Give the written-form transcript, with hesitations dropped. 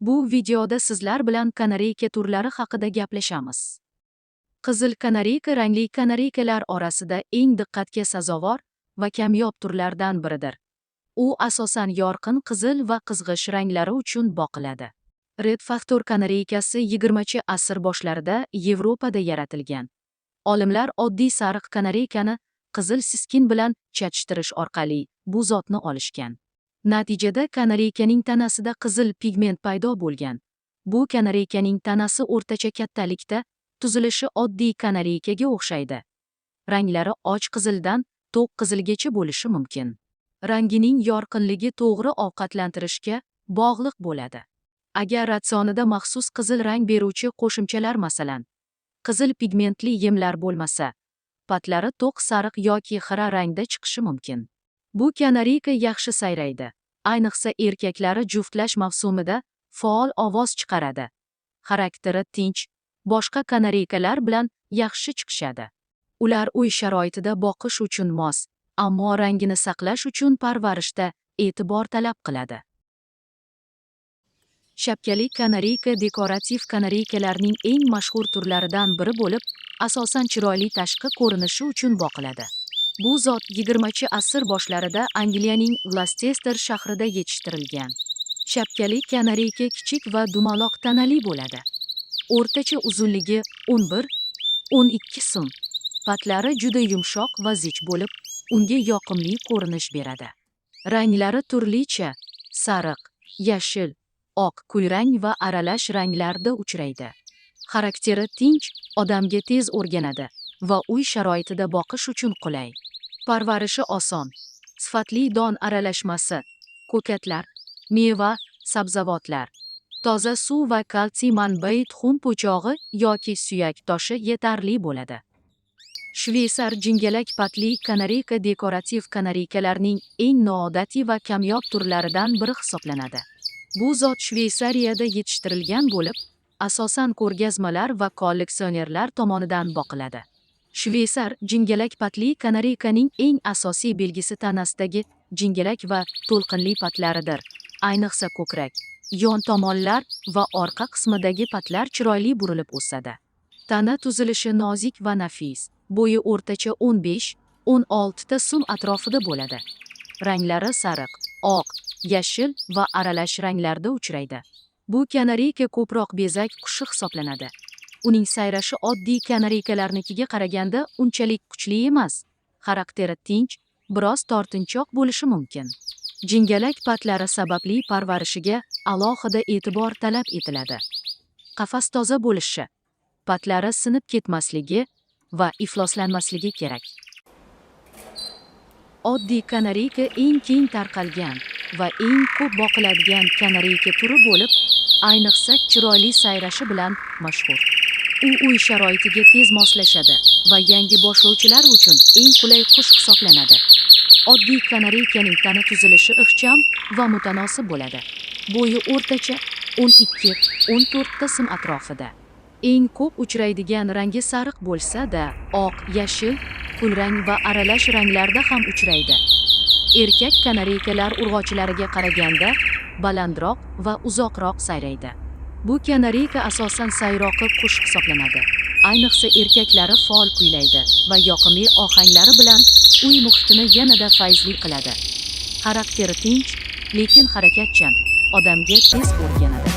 Bu videoda sizlar bilan kanareyka turlari haqida gaplashamiz. Qizil kanareyka rangli kanareykalar orasida eng diqqatga sazovor va kamyob turlardan biridir. U asosan yorqin qizil va qizg'ish ranglari uchun boqiladi. Red Factor kanareykasi 20-asr boshlarida Yevropada yaratilgan. Olimlar oddiy sariq kanareykani qizil siskin bilan chatishtirish orqali bu zotni olishgan. Natijada kanareykaning tanasida qizil pigment paydo bo'lgan. Bu kanareykaning tanasi o'rtacha kattalikda, tuzilishi oddiy kanareykaga o'xshaydi. Ranglari och qizildan to'q qizilgacha bo'lishi mumkin. Rangining yorqinligi to'g'ri ovqatlantirishga bog'liq bo'ladi. Agar ratsionida maxsus qizil rang beruvchi qo'shimchalar, masalan, qizil pigmentli yemlar bo'lmasa, patlari to'q sariq yoki xira rangda chiqishi mumkin. Bu kanareyka yaxshi sayraydi. Ayniqsa erkaklari juftlash mavsumida faol ovoz chiqaradi. Xarakteri tinch, boshqa kanareykalar bilan yaxshi chiqishadi. Ular uy sharoitida boqish uchun mos, ammo rangini saqlash uchun parvarishda e'tibor talab qiladi. Shapkali kanareyka dekorativ kanareykalarning eng mashhur turlaridan biri bo'lib, asosan chiroyli tashqi ko'rinishi uchun boqiladi. Bu zot 20-asr boshlarida Angliyaning Gloucester shahrida yetishtirilgan. Shapkali kanareyka kichik va dumaloq tanali bo'ladi. O'rtacha uzunligi 11-12 sm. Patlari juda yumshoq va zich bo'lib, unga yoqimli ko'rinish beradi. Ranglari turlicha: sariq, yashil, oq, kulrang va aralash ranglarda uchraydi. Xarakteri tinch, odamga tez o'rganadi va uy sharoitida boqish uchun qulay. Parvarishi oson. Sifatli don aralashmasi, ko'katlar, meva, sabzavotlar, toza suv va kalsiy manbai tuxum po'chog'i yoki suyak toshi yetarli bo'ladi. Shveysar jingalak patli kanareyka dekorativ kanareykalarning eng noodatiy va kamyob turlaridan biri hisoblanadi. Bu zot Shveysariyada yetishtirilgan bo'lib, asosan ko'rgazmalar va kolleksionerlar tomonidan boqiladi. Shveysar jingalak patli kanareykaning eng asosiy belgisi tanasidagi jingalak va to'lqinli patlaridir. Ayniqsa ko'krak, yon tomonlar va orqa qismidagi patlar chiroyli burilib o'sadi. Tana tuzilishi nozik va nafis. Bo'yi o'rtacha 15-16 ta sm atrofida bo'ladi. Ranglari sariq, oq, yashil va aralash ranglarda uchraydi. Bu kanareyka ko'proq bezak qushi hisoblanadi. Uning sayrashi oddiy kanareykalarnikiga qaraganda unchalik kuchli emas. Xarakteri tinch, biroz tortinchoq bo'lishi mumkin. Jingalak patlari sababli parvarishiga alohida e'tibor talab etiladi. Qafas toza bo'lishi, patlari sinib ketmasligi va ifloslanmasligi kerak. Oddiy kanareyka eng keng tarqalgan va eng ko'p boqiladigan kanareyka turi bo'lib, ayniqsa chiroyli sayrashi bilan mashhur. U uy sharoitiga tez moslashadi va yangi boshlovchilar uchun eng qulay qush hisoblanadi. Oddiy kanareykaning tana tuzilishi ixcham va mutanosib bo'ladi. Bo'yi o'rtacha 12-14 ta sm atrofida. Eng ko'p uchraydigan rangi sariq bo'lsa-da, oq, yashil, kulrang va aralash ranglarda ham uchraydi. Erkak kanareykalar urg'ochlariga qaraganda balandroq va uzoqroq sayraydi. Bu kanareyka asosan sayroqi qush hisoblanadi. Ayniqsa erkaklari faol kuylaydi va yoqimli ohanglari bilan uy muhitini yanada fayzli qiladi. Xarakteri tinch, lekin harakatchan, odamga tez o'rganadi.